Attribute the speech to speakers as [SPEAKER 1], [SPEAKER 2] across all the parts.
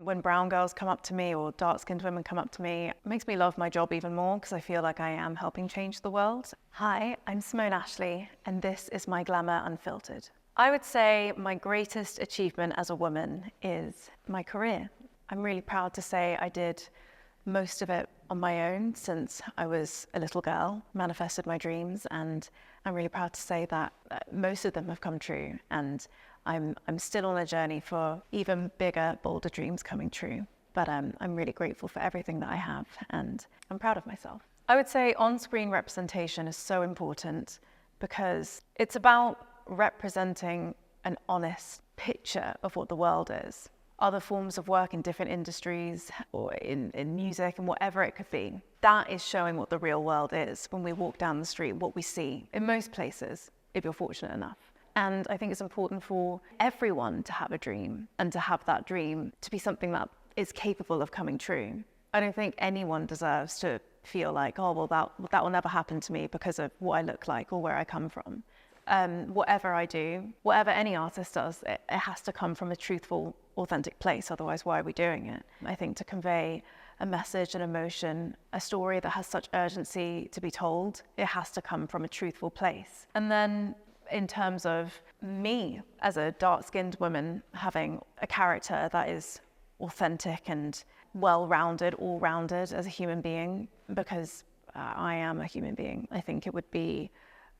[SPEAKER 1] When brown girls come up to me or dark-skinned women come up to me, it makes me love my job even more because I feel like I am helping change the world. Hi, I'm Simone Ashley, and this is my Glamour Unfiltered. I would say my greatest achievement as a woman is my career. I'm really proud to say I did most of it on my own since I was a little girl, manifested my dreams, and I'm really proud to say that most of them have come true, and I'm still on a journey for even bigger, bolder dreams coming true. But I'm really grateful for everything that I have, and I'm proud of myself. I would say on-screen representation is so important because it's about representing an honest picture of what the world is. Other forms of work in different industries or in music and whatever it could be. That is showing what the real world is when we walk down the street, what we see in most places, if you're fortunate enough. And I think it's important for everyone to have a dream and to have that dream to be something that is capable of coming true. I don't think anyone deserves to feel like, oh, well, that will never happen to me because of what I look like or where I come from. Whatever I do, whatever any artist does, it has to come from a truthful, authentic place. Otherwise, why are we doing it? I think to convey a message, an emotion, a story that has such urgency to be told, it has to come from a truthful place. And then in terms of me as a dark-skinned woman, having a character that is authentic and well-rounded, all-rounded as a human being, because I am a human being, I think it would be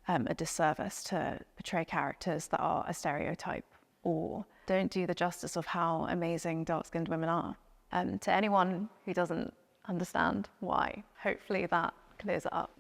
[SPEAKER 1] a disservice to portray characters that are a stereotype or don't do the justice of how amazing dark-skinned women are. To anyone who doesn't understand why, hopefully that clears it up.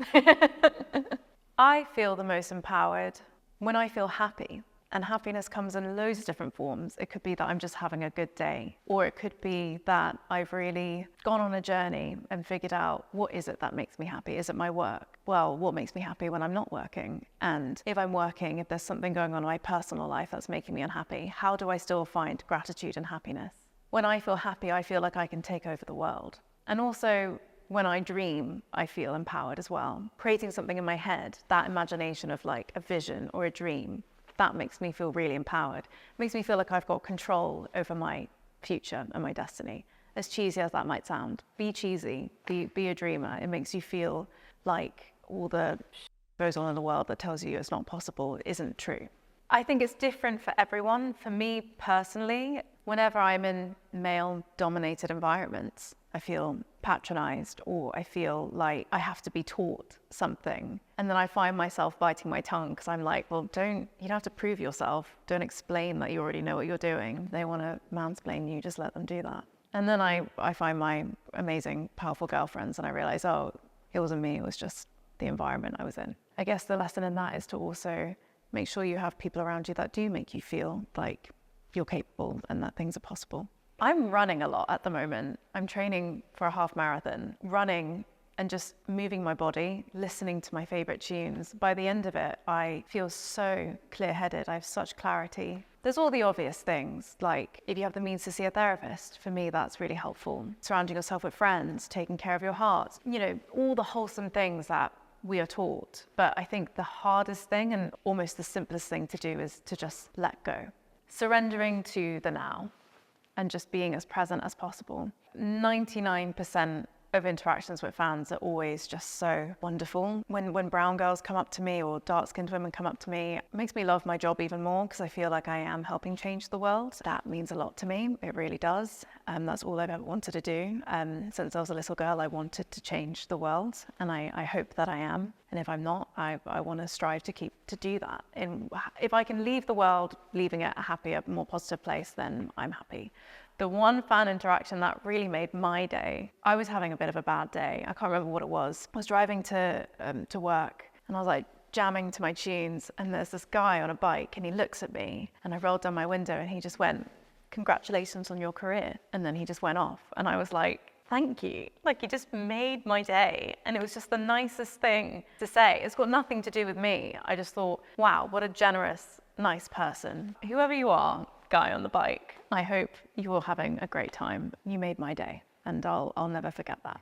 [SPEAKER 1] I feel the most empowered when I feel happy. And happiness comes in loads of different forms. It could be that I'm just having a good day, or it could be that I've really gone on a journey and figured out what is it that makes me happy? Is it my work? Well, what makes me happy when I'm not working? And if I'm working, if there's something going on in my personal life that's making me unhappy, how do I still find gratitude and happiness? When I feel happy, I feel like I can take over the world. And also, when I dream, I feel empowered as well. Creating something in my head, that imagination of like a vision or a dream, that makes me feel really empowered. It makes me feel like I've got control over my future and my destiny. As cheesy as that might sound, be cheesy, be a dreamer. It makes you feel like all the goes on in the world that tells you it's not possible isn't true. I think it's different for everyone. For me personally, whenever I'm in male-dominated environments, I feel patronized or I feel like I have to be taught something. And then I find myself biting my tongue because I'm like, well, you don't have to prove yourself. Don't explain that you already know what you're doing. They want to mansplain you, just let them do that. And then I find my amazing, powerful girlfriends and I realize, oh, it wasn't me, it was just the environment I was in. I guess the lesson in that is to also make sure you have people around you that do make you feel like you're capable and that things are possible. I'm running a lot at the moment. I'm training for a half marathon, running and just moving my body, listening to my favorite tunes. By the end of it, I feel so clear-headed. I have such clarity. There's all the obvious things, like if you have the means to see a therapist, for me, that's really helpful. Surrounding yourself with friends, taking care of your heart, all the wholesome things that we are taught. But I think the hardest thing and almost the simplest thing to do is to just let go. Surrendering to the now and just being as present as possible. 99% of interactions with fans are always just so wonderful. When brown girls come up to me or dark-skinned women come up to me, it makes me love my job even more because I feel like I am helping change the world. That means a lot to me, it really does. That's all I've ever wanted to do. Since I was a little girl, I wanted to change the world, and I hope that I am. And if I'm not, I want to strive to do that. And if I can leave the world, leaving it a happier, more positive place, then I'm happy. The one fan interaction that really made my day, I was having a bit of a bad day. I can't remember what it was. I was driving to work and I was like jamming to my tunes and there's this guy on a bike and he looks at me and I rolled down my window and he just went, "Congratulations on your career." And then he just went off and I was like, thank you. Like, you just made my day. And it was just the nicest thing to say. It's got nothing to do with me. I just thought, wow, what a generous, nice person. Whoever you are, guy on the bike, I hope you're having a great time. You made my day, and I'll never forget that.